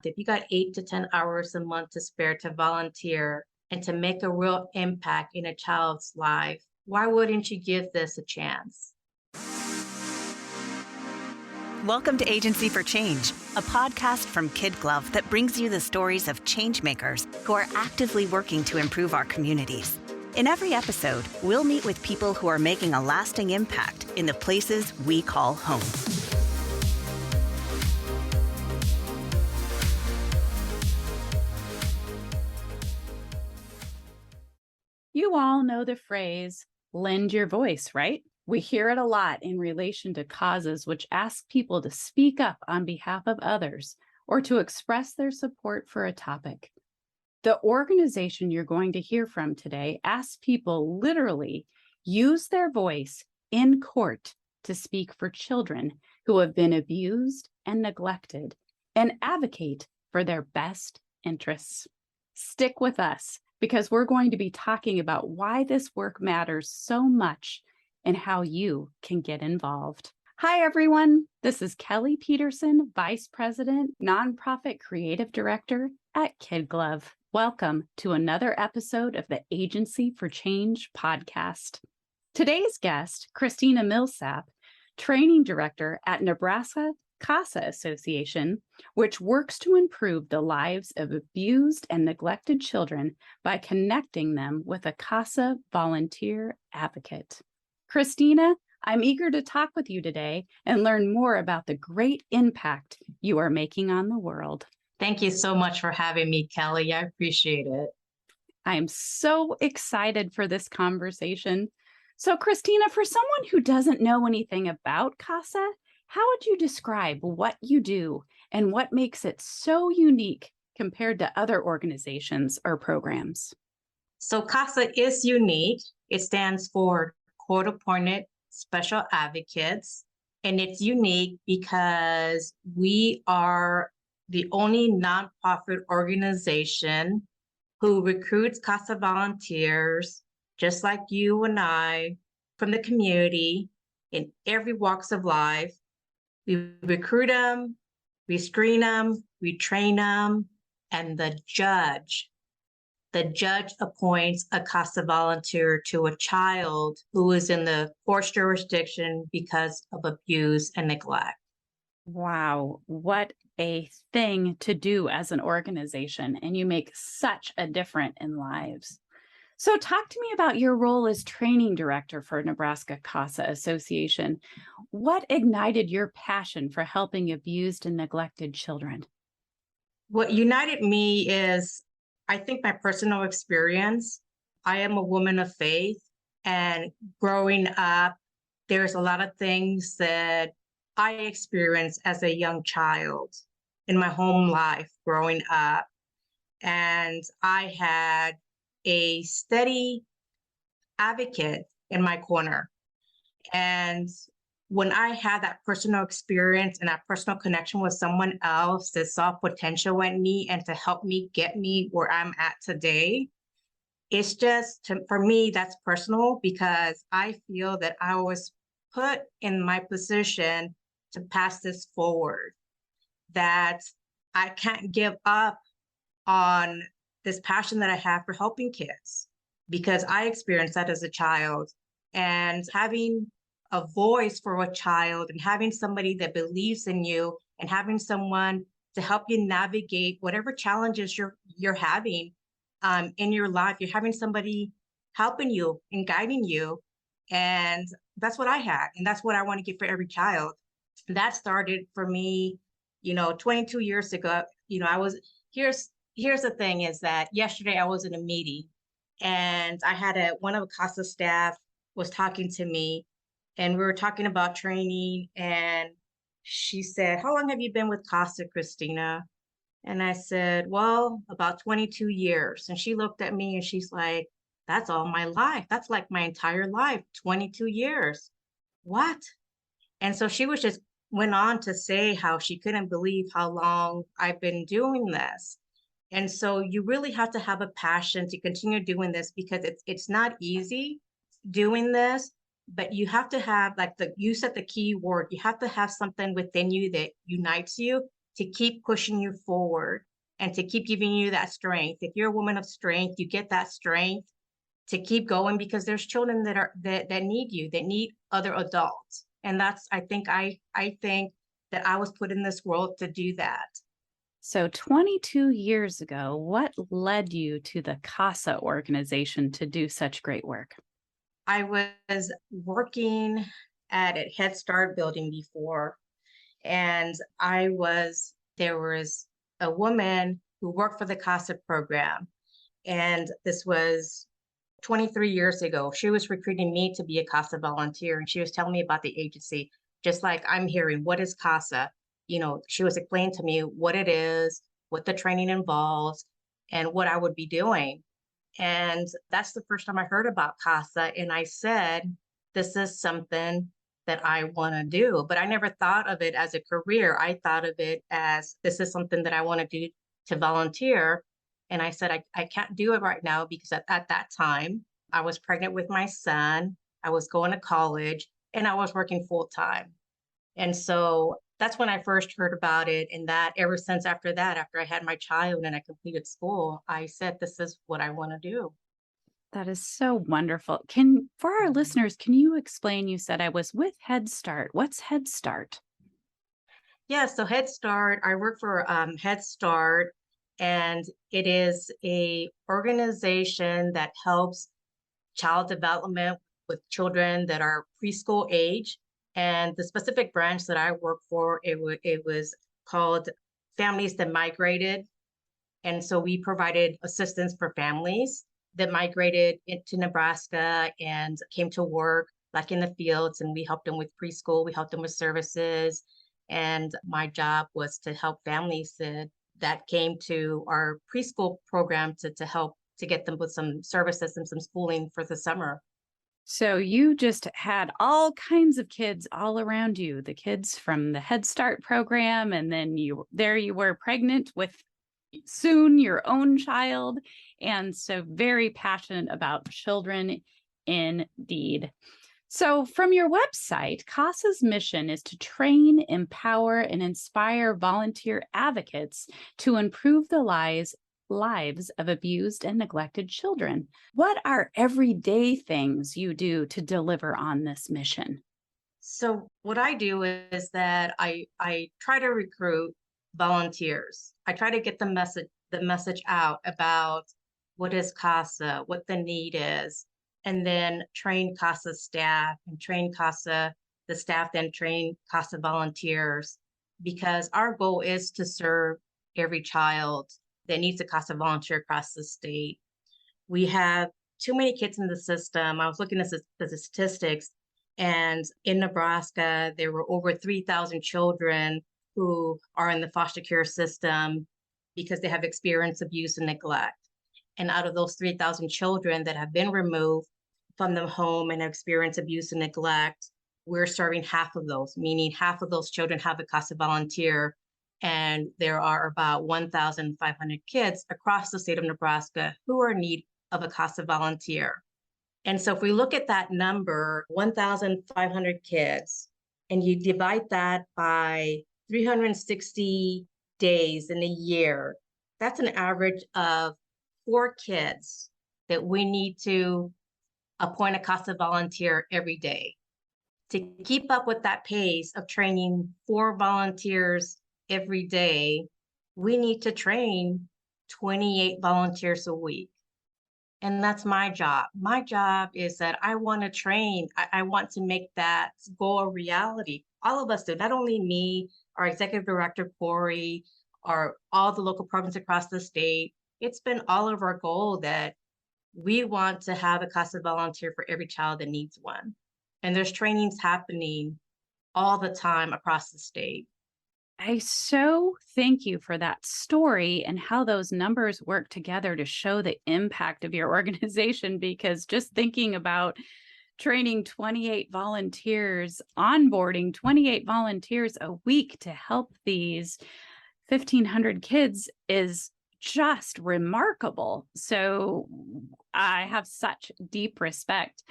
if you got 8 to 10 hours a month to spare to volunteer and to make a real impact in a child's life, why wouldn't you give this a chance? Welcome to Agency for Change, a podcast from KidGlov that brings you the stories of change makers who are actively working to improve our communities. In every episode, we'll meet with people who are making a lasting impact in the places we call home. You all know the phrase, lend your voice, right? We hear it a lot in relation to causes which ask people to speak up on behalf of others or to express their support for a topic. The organization you're going to hear from today asks people literally use their voice in court to speak for children who have been abused and neglected and advocate for their best interests. Stick with us because we're going to be talking about why this work matters so much and how you can get involved. Hi, everyone. This is Kelly Peterson, Vice President, Nonprofit Creative Director at KidGlov. Welcome to another episode of the Agency for Change podcast. Today's guest, Christina Millsap, Training Director at Nebraska CASA Association, which works to improve the lives of abused and neglected children by connecting them with a CASA volunteer advocate. Christina, I'm eager to talk with you today and learn more about the great impact you are making on the world. Thank you so much for having me, Kelly. I appreciate it. I am so excited for this conversation. So, Christina, for someone who doesn't know anything about CASA, how would you describe what you do and what makes it so unique compared to other organizations or programs? So CASA is unique. It stands for Court-Appointed Special Advocates, and it's unique because we are the only nonprofit organization who recruits CASA volunteers, just like you and I, from the community in every walks of life. We recruit them, we screen them, we train them, and the judge appoints a CASA volunteer to a child who is in the court's jurisdiction because of abuse and neglect. Wow, what a thing to do as an organization, and you make such a difference in lives. So talk to me about your role as training director for Nebraska CASA Association. What ignited your passion for helping abused and neglected children? What united me is, I think, my personal experience. I am a woman of faith, and growing up, there's a lot of things that I experienced as a young child in my home life growing up. And I had a steady advocate in my corner. And when I had that personal experience and that personal connection with someone else that saw potential in me and to help me get me where I'm at today, it's just, for me, that's personal because I feel that I was put in my position to pass this forward, that I can't give up on this passion that I have for helping kids because I experienced that as a child. And having a voice for a child and having somebody that believes in you and having someone to help you navigate whatever challenges you're having in your life, you're having somebody helping you and guiding you. And that's what I had. And that's what I want to get for every child. That started for me, 22 years ago. Here's the thing is that yesterday I was in a meeting and I had one of the CASA staff was talking to me and we were talking about training, and she said, "How long have you been with CASA, Christina?" And I said, "Well, about 22 years. And she looked at me and she's like, "That's all my life. That's like my entire life, 22 years. What?" And so she just went on to say how she couldn't believe how long I've been doing this. And so you really have to have a passion to continue doing this because it's not easy doing this, but you have to have, like, you said the key word, you have to have something within you that unites you to keep pushing you forward and to keep giving you that strength. If you're a woman of strength, you get that strength to keep going because there's children that need you, that need other adults. And that's, I think that I was put in this world to do that. So 22 years ago, what led you to the CASA organization to do such great work? I was working at a Head Start building before, and there was a woman who worked for the CASA program, and this was 23 years ago. She was recruiting me to be a CASA volunteer, and she was telling me about the agency, just like I'm hearing, what is CASA? She was explaining to me what it is, what the training involves, and what I would be doing. And that's the first time I heard about CASA. And I said, this is something that I want to do. But I never thought of it as a career. I thought of it as this is something that I want to do to volunteer. And I said, I can't do it right now because at that time, I was pregnant with my son. I was going to college and I was working full time. And so that's when I first heard about it. And that ever since after that, after I had my child and I completed school, I said, this is what I want to do. That is so wonderful. For our listeners, can you explain? You said I was with Head Start. What's Head Start? Yeah, so Head Start, I work for Head Start, and it is a organization that helps child development with children that are preschool age. And the specific branch that I work for, it was called Families That Migrated. And so we provided assistance for families that migrated into Nebraska and came to work like in the fields. And we helped them with preschool, we helped them with services. And my job was to help families that came to our preschool program to help to get them with some services and some schooling for the summer. So you just had all kinds of kids all around you, the kids from the Head Start program, and then you were pregnant with soon your own child, and so very passionate about children indeed. So from your website, CASA's mission is to train, empower, and inspire volunteer advocates to improve the lives of abused and neglected children. What are everyday things you do to deliver on this mission? So what I do is that I try to recruit volunteers. I try to get the message out about what is CASA, what the need is, and then train CASA staff and the staff then train CASA volunteers, because our goal is to serve every child that needs a CASA volunteer across the state. We have too many kids in the system. I was looking at the statistics, and in Nebraska, there were over 3,000 children who are in the foster care system because they have experienced abuse and neglect. And out of those 3,000 children that have been removed from the home and experience abuse and neglect, we're serving half of those, meaning half of those children have a CASA volunteer. And there are about 1,500 kids across the state of Nebraska who are in need of a CASA volunteer. And so if we look at that number, 1,500 kids, and you divide that by 360 days in a year, that's an average of 4 kids that we need to appoint a CASA volunteer every day. To keep up with that pace of training 4 volunteers every day, we need to train 28 volunteers a week. And that's my job. My job is that I want to train. I want to make that goal a reality. All of us do, not only me, our executive director, Corey, or all the local programs across the state. It's been all of our goal that we want to have a CASA volunteer for every child that needs one. And there's trainings happening all the time across the state. I so thank you for that story and how those numbers work together to show the impact of your organization, because just thinking about training 28 volunteers, onboarding 28 volunteers a week to help these 1,500 kids is just remarkable. So I have such deep respect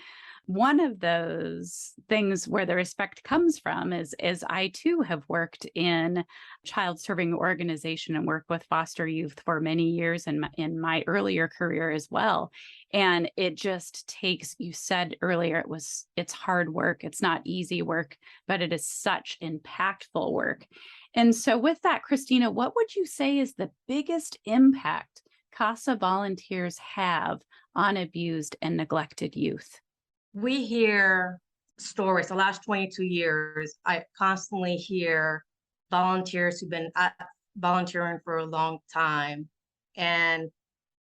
One of those things where the respect comes from is I too have worked in child serving organization and work with foster youth for many years in my earlier career as well. And it just takes, you said earlier, it's hard work. It's not easy work, but it is such impactful work. And so with that, Christina, what would you say is the biggest impact CASA volunteers have on abused and neglected youth? We hear stories. The last 22 years, I constantly hear volunteers who've been volunteering for a long time. And,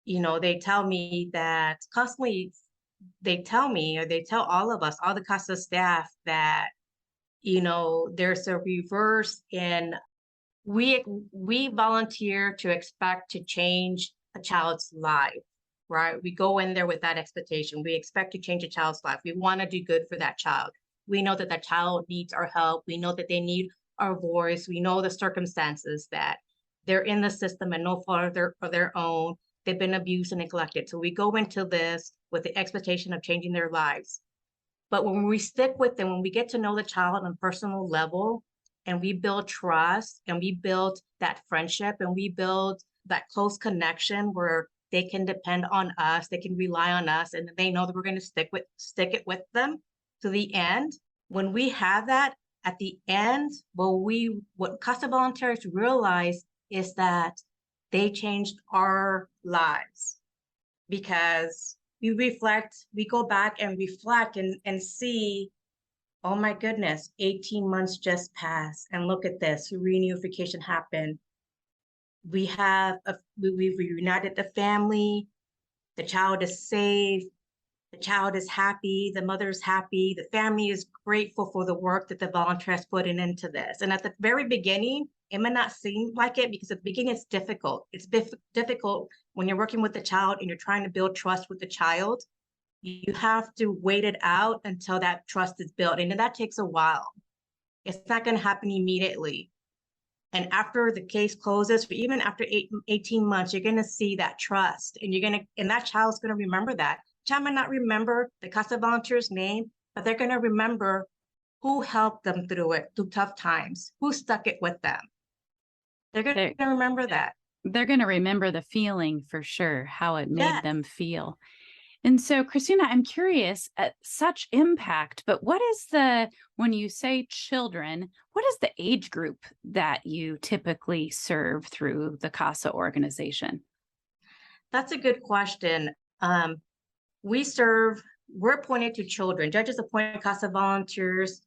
they tell me that constantly, they tell me, or they tell all of us, all the CASA staff, that, there's a reverse in we volunteer to expect to change a child's life, right? We go in there with that expectation. We expect to change a child's life. We want to do good for that child. We know that that child needs our help. We know that they need our voice. We know the circumstances, that they're in the system and no fault of their own. They've been abused and neglected. So we go into this with the expectation of changing their lives. But when we stick with them, when we get to know the child on a personal level, and we build trust, and we build that friendship, and we build that close connection where they can depend on us, they can rely on us, and they know that we're going to stick it with them to the end. When we have that at the end, what CASA volunteers realize is that they changed our lives, because we go back and reflect and see, oh my goodness, 18 months just passed, and look at this, reunification happened. We've reunited the family, the child is safe, the child is happy, the mother's happy, the family is grateful for the work that the volunteer has put into this. And at the very beginning, it may not seem like it, because at the beginning it's difficult. It's difficult when you're working with the child and you're trying to build trust with the child. You have to wait it out until that trust is built, and that takes a while. It's not going to happen immediately. And after the case closes, or even after 18 months, you're going to see that trust, and that child's going to remember that. Child might not remember the CASA volunteer's name, but they're going to remember who helped them through tough times, who stuck it with them. They're going to remember that. They're going to remember the feeling for sure, how it made Yes. them feel. And so, Christina, I'm curious, at such impact, but when you say children, what is the age group that you typically serve through the CASA organization? That's a good question. We're appointed to children. Judges appoint CASA volunteers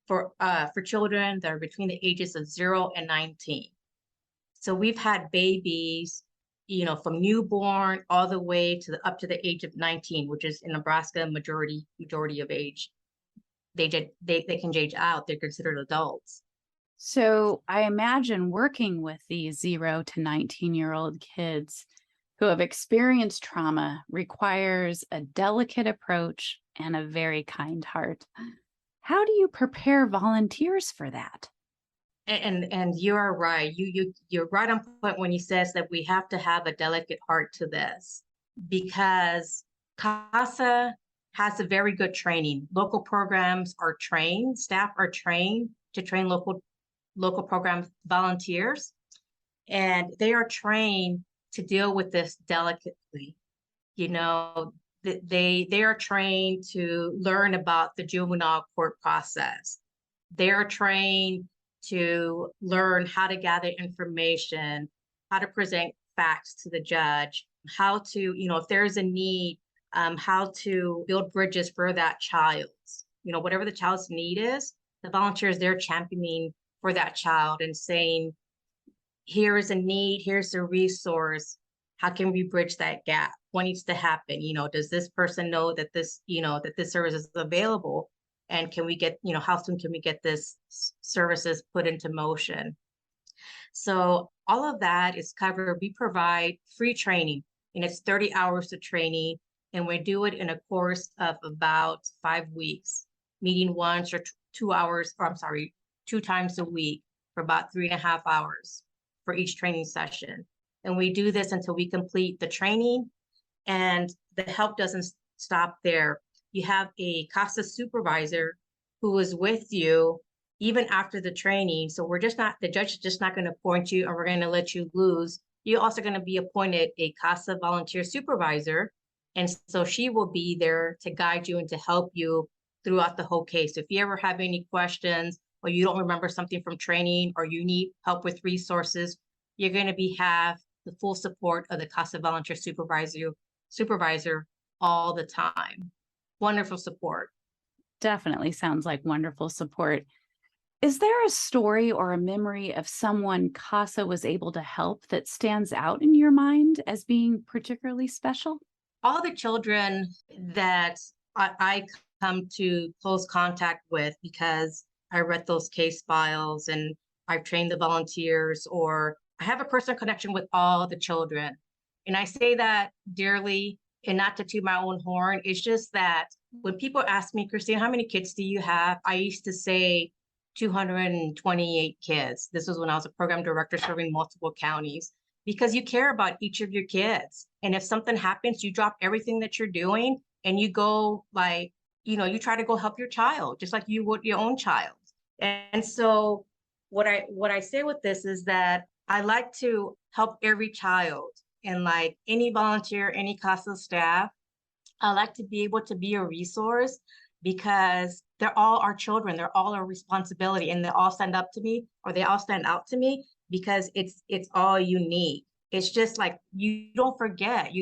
for children that are between the ages of 0 and 19. So we've had babies, from newborn all the way up to the age of 19, which is in Nebraska, majority of age. They can age out. They're considered adults. So I imagine working with these 0 to 19-year-old kids who have experienced trauma requires a delicate approach and a very kind heart. How do you prepare volunteers for that? And you're right. You're right on point when you says that we have to have a delicate heart to this, because CASA has a very good training. Local programs are trained, staff are trained to train local program volunteers, and they are trained to deal with this delicately. They are trained to learn about the juvenile court process. They are trained to learn how to gather information, how to present facts to the judge, how to, if there's a need, how to build bridges for that child. Whatever the child's need is, the volunteers, they're championing for that child and saying, here is a need, here's a resource. How can we bridge that gap? What needs to happen? Does this person know that this service is available? And can we get, how soon can we get this services put into motion? So all of that is covered. We provide free training, and it's 30 hours of training, and we do it in a course of about 5 weeks, meeting once or 2 hours, or 2 times a week for about 3.5 hours for each training session. And we do this until we complete the training, and the help doesn't stop there. you have a CASA supervisor who is with you even after the training. So the judge is just not going to appoint you and we're going to let you lose. You're also going to be appointed a CASA volunteer supervisor. And so she will be there to guide you and to help you throughout the whole case. If you ever have any questions or you don't remember something from training or you need help with resources, you're going to have the full support of the CASA volunteer supervisor all the time. Wonderful support. Definitely sounds like wonderful support. Is there a story or a memory of someone CASA was able to help that stands out in your mind as being particularly special? All the children that I come to close contact with because I read those case files and I've trained the volunteers, or I have a personal connection with all the children. And I say that dearly and not to toot my own horn. It's just that when people ask me, Christina, how many kids do you have? I used to say 228 kids. This was when I was a program director serving multiple counties, because you care about each of your kids. And if something happens, you drop everything that you're doing and you go you try to go help your child, just like you would your own child. And so what I say with this is that I like to help every child, and like any volunteer, any CASA staff, I like to be able to be a resource because they're all our children. They're all our responsibility, and they all stand up to me, or they all stand out to me because it's all unique. It's just like you don't forget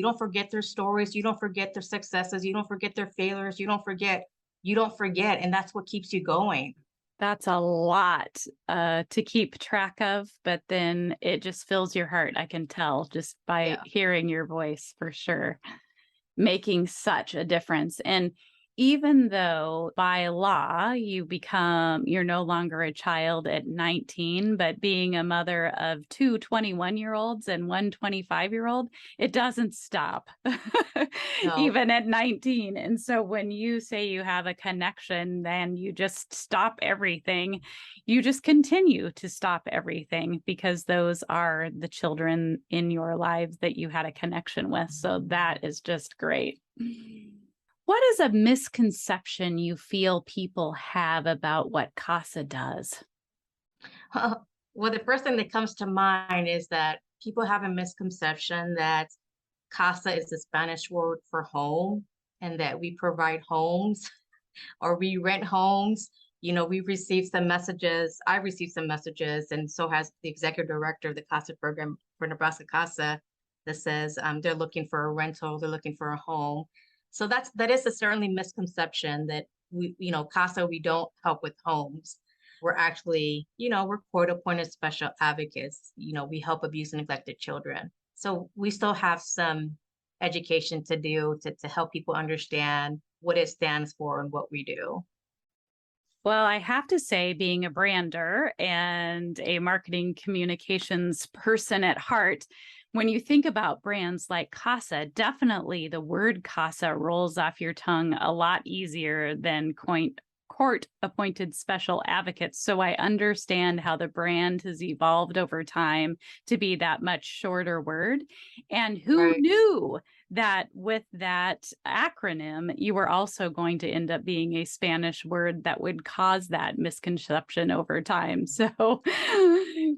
their stories, you don't forget their successes, you don't forget their failures, you don't forget, and that's what keeps you going. That's a lot to keep track of, but then it just fills your heart. I can tell just by hearing your voice, for sure, making such a difference. And even though by law you're no longer a child at 19, but being a mother of two 21-year-olds and one 25-year-old, it doesn't stop No. even at 19. And so when you say you have a connection, then you just stop everything. You just continue to stop everything because those are the children in your lives that you had a connection with. So that is just great. What is a misconception you feel people have about what CASA does? Well, the first thing that comes to mind is that people have a misconception that CASA is the Spanish word for home and that we provide homes or we rent homes. We've received some messages. I received some messages, and so has the executive director of the CASA program for Nebraska CASA, that says they're looking for a rental, they're looking for a home. So that is a certainly misconception that CASA, we don't help with homes. We're actually, we're court-appointed special advocates. We help abused and neglected children. So we still have some education to do to help people understand what it stands for and what we do. Well, I have to say, being a brander and a marketing communications person at heart, when you think about brands like CASA, definitely the word CASA rolls off your tongue a lot easier than court-appointed special advocates. So I understand how the brand has evolved over time to be that much shorter word. And who Right. knew that with that acronym, you were also going to end up being a Spanish word that would cause that misconception over time. So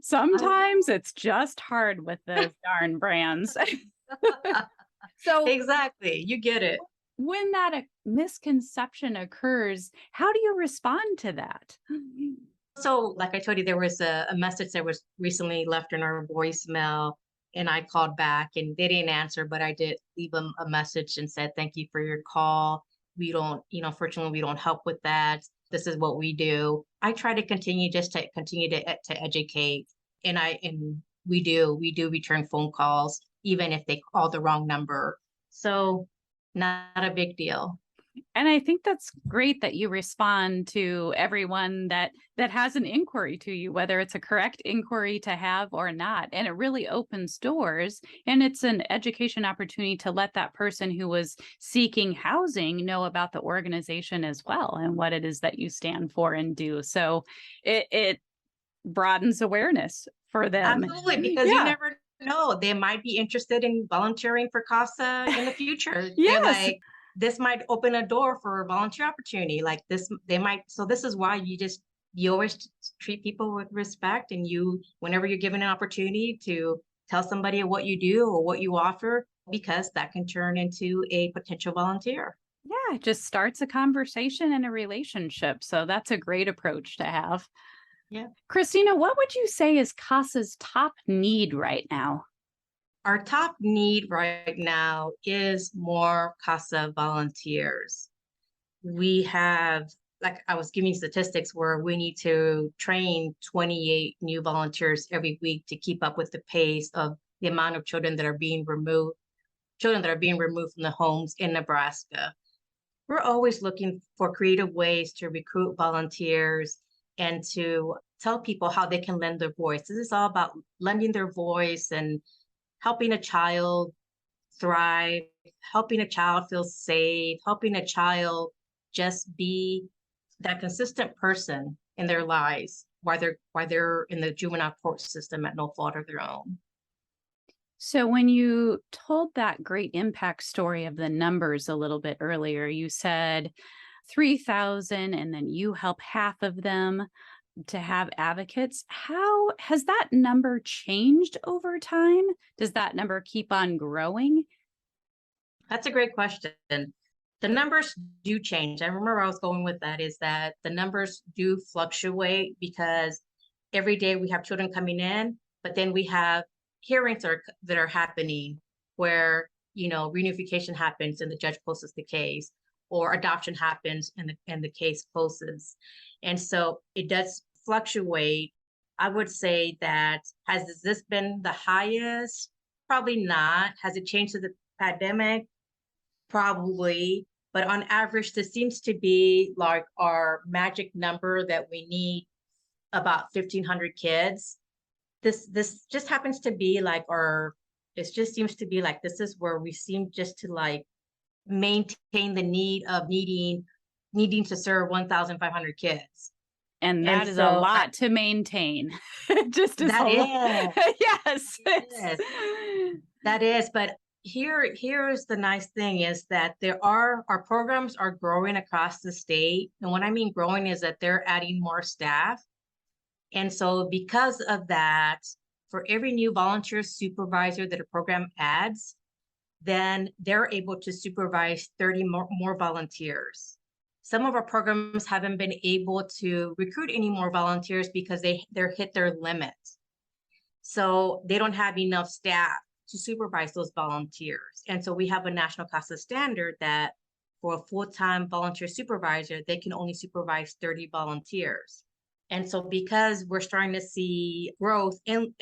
sometimes it's just hard with those darn brands. So Exactly. You get it. when that misconception occurs, how do you respond to that? So, like I told you, there was a message that was recently left in our voicemail, and I called back and they didn't answer, but I did leave them a message and said, thank you for your call. We don't, fortunately, we don't help with that. This is what we do. I try to continue to educate, and we do return phone calls, even if they call the wrong number. So not a big deal. And I think that's great that you respond to everyone that has an inquiry to you, whether it's a correct inquiry to have or not. And it really opens doors. And it's an education opportunity to let that person who was seeking housing know about the organization as well and what it is that you stand for and do. So it broadens awareness for them. Absolutely, because you never know. They might be interested in volunteering for CASA in the future. They're Yes. like, this might open a door for a volunteer opportunity like this. So this is why you always treat people with respect, and whenever you're given an opportunity to tell somebody what you do or what you offer, because that can turn into a potential volunteer. Yeah, it just starts a conversation and a relationship. So that's a great approach to have. Yeah. Christina, what would you say is CASA's top need right now? Our top need right now is more CASA volunteers. We have, like I was giving statistics, where we need to train 28 new volunteers every week to keep up with the pace of the amount of children that are being removed from the homes in Nebraska. We're always looking for creative ways to recruit volunteers and to tell people how they can lend their voice. This is all about lending their voice and helping a child thrive, helping a child feel safe, helping a child just be that consistent person in their lives while they're in the juvenile court system at no fault of their own. So when you told that great impact story of the numbers a little bit earlier, you said 3,000 and then you help half of them to have advocates. How has that number changed over time? Does that number keep on growing? That's a great question. The numbers do change. I remember where I was going with that is that the numbers do fluctuate because every day we have children coming in, but then we have hearings that are happening where, reunification happens and the judge closes the case, or adoption happens and the case closes. And so it does fluctuate. I would say that, has this been the highest? Probably not. Has it changed to the pandemic? Probably. But on average, this seems to be like our magic number that we need, about 1,500 kids. This just happens to be like it just seems to be like this is where we seem just to like maintain the needing to serve 1,500 kids. And And that is a so lot to maintain. Just as that a lot. is, Yes. yes, that is. But here's the nice thing is that our programs are growing across the state. And what I mean growing is that they're adding more staff. And so because of that, for every new volunteer supervisor that a program adds, then they're able to supervise 30 more volunteers. Some of our programs haven't been able to recruit any more volunteers because they're hit their limit. So they don't have enough staff to supervise those volunteers. And so we have a national CASA standard that for a full-time volunteer supervisor, they can only supervise 30 volunteers. And so because we're starting to see growth in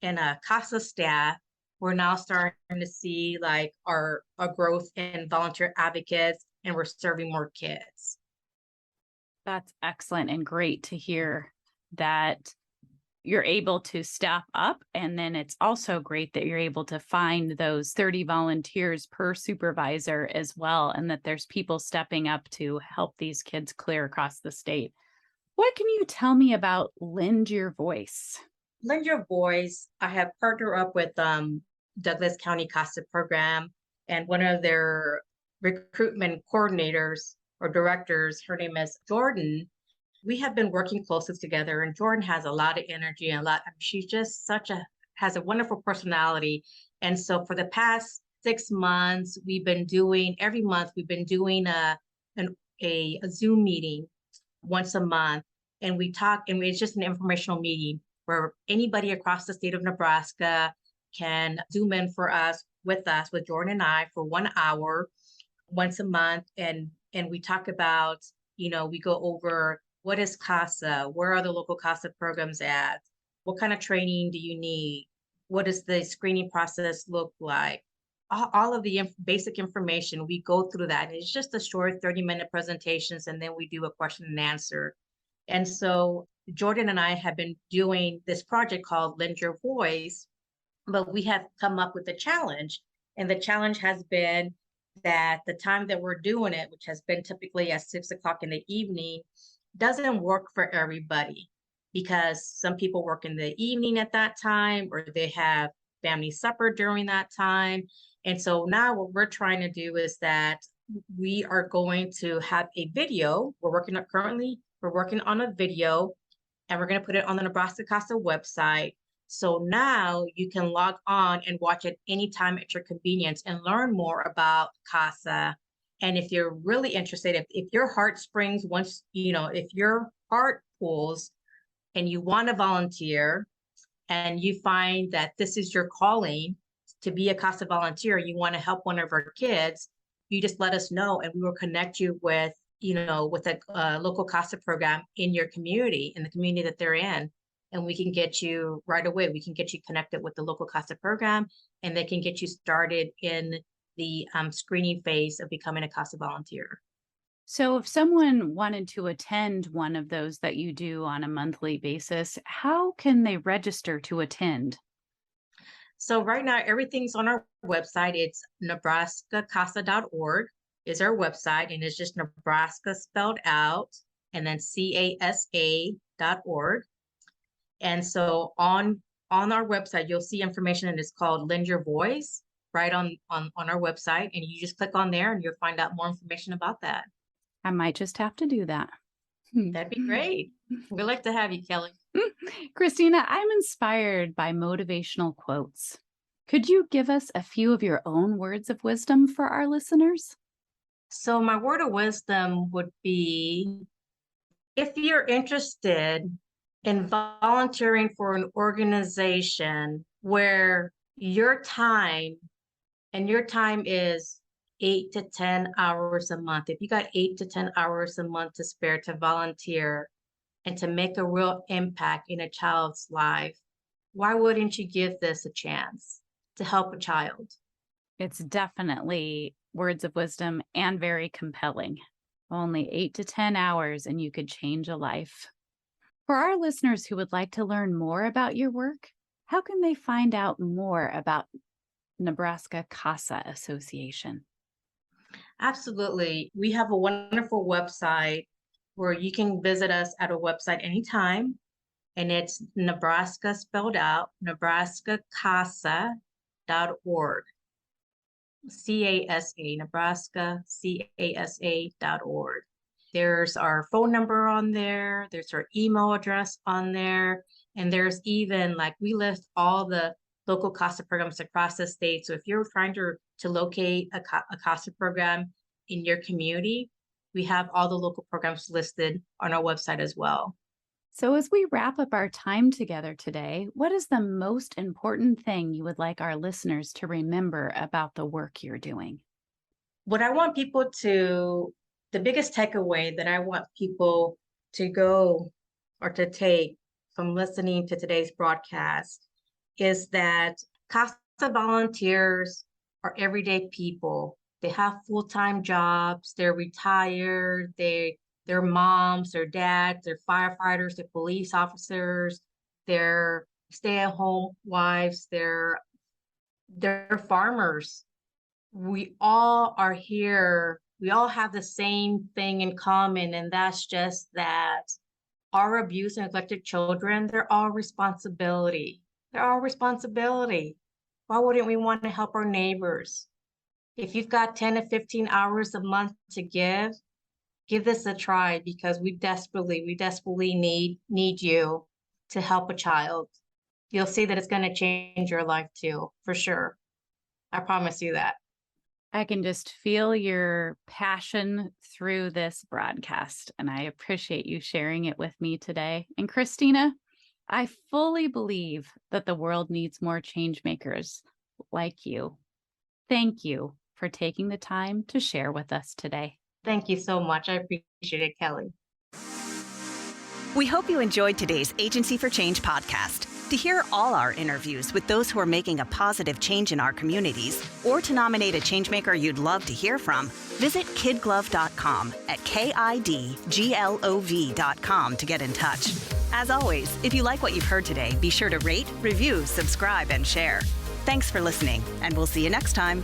a CASA staff, we're now starting to see like our growth in volunteer advocates, and we're serving more kids. That's excellent and great to hear that you're able to staff up. And then it's also great that you're able to find those 30 volunteers per supervisor as well, and that there's people stepping up to help these kids clear across the state. What can you tell me about Lend Your Voice? Lend Your Voice, I have partnered up with Douglas County CASA program, and one of their recruitment coordinators or directors, her name is Jordan. We have been working closely together, and Jordan has a lot of energy and she's just has a wonderful personality. And so for the past 6 months, every month we've been doing a Zoom meeting once a month. And we talk, and it's just an informational meeting where anybody across the state of Nebraska can Zoom in with Jordan and I for 1 hour once a month. And we talk about, we go over what is CASA, where are the local CASA programs at, what kind of training do you need, what does the screening process look like, all of the basic information. We go through that. And it's just a short 30-minute presentations, and then we do a question and answer. And so Jordan and I have been doing this project called Lend Your Voice, but we have come up with a challenge. And the challenge has been that the time that we're doing it, which has been typically at 6 o'clock in the evening, doesn't work for everybody, because some people work in the evening at that time, or they have family supper during that time. And so now what we're trying to do is that we are going to have a video. We're working on a video, and we're going to put it on the Nebraska CASA website. So now you can log on and watch it anytime at your convenience and learn more about CASA. And if you're really interested, if your heart springs once, if your heart pulls and you want to volunteer and you find that this is your calling to be a CASA volunteer, you want to help one of our kids, you just let us know and we will connect you with a local CASA program in your community, in the community that they're in. And we can get you right away. We can get you connected with the local CASA program, and they can get you started in the screening phase of becoming a CASA volunteer. So if someone wanted to attend one of those that you do on a monthly basis, how can they register to attend? So right now, everything's on our website. It's nebraskacasa.org is our website, and it's just Nebraska spelled out, and then CASA.org. And so on our website, you'll see information, and it's called Lend Your Voice right on our website. And you just click on there and you'll find out more information about that. I might just have to do that. That'd be great. We'd like to have you, Kelly. Christina, I'm inspired by motivational quotes. Could you give us a few of your own words of wisdom for our listeners? So my word of wisdom would be, if you're interested in volunteering for an organization where your time is 8 to 10 hours a month, if you got 8 to 10 hours a month to spare to volunteer and to make a real impact in a child's life, why wouldn't you give this a chance to help a child? It's definitely words of wisdom and very compelling. Only 8 to 10 hours and you could change a life. For our listeners who would like to learn more about your work, how can they find out more about Nebraska CASA Association? Absolutely. We have a wonderful website where you can visit us at a website anytime. And it's Nebraska spelled out, nebraskacasa.org. CASA, Nebraska CASA.org. There's our phone number on there. There's our email address on there. And there's even, we list all the local CASA programs across the state. So if you're trying to locate a CASA program in your community, we have all the local programs listed on our website as well. So as we wrap up our time together today, what is the most important thing you would like our listeners to remember about the work you're doing? What I want people to, the biggest takeaway that I want people to go or to take from listening to today's broadcast is that CASA volunteers are everyday people. They have full-time jobs, they're retired, they're moms, they're dads, they're firefighters, they're police officers, they're stay-at-home wives, they're farmers. We all are here. We all have the same thing in common, and that's just that our abused and neglected children, they're all responsibility. They're our responsibility. Why wouldn't we want to help our neighbors? If you've got 10 to 15 hours a month to give this a try, because we desperately need you to help a child. You'll see that it's going to change your life too, for sure. I promise you that. I can just feel your passion through this broadcast, and I appreciate you sharing it with me today. And Christina, I fully believe that the world needs more change makers like you. Thank you for taking the time to share with us today. Thank you so much. I appreciate it, Kelly. We hope you enjoyed today's Agency for Change podcast. To hear all our interviews with those who are making a positive change in our communities, or to nominate a changemaker you'd love to hear from, visit KidGlov.com at KIDGLOV.com to get in touch. As always, if you like what you've heard today, be sure to rate, review, subscribe, and share. Thanks for listening, and we'll see you next time.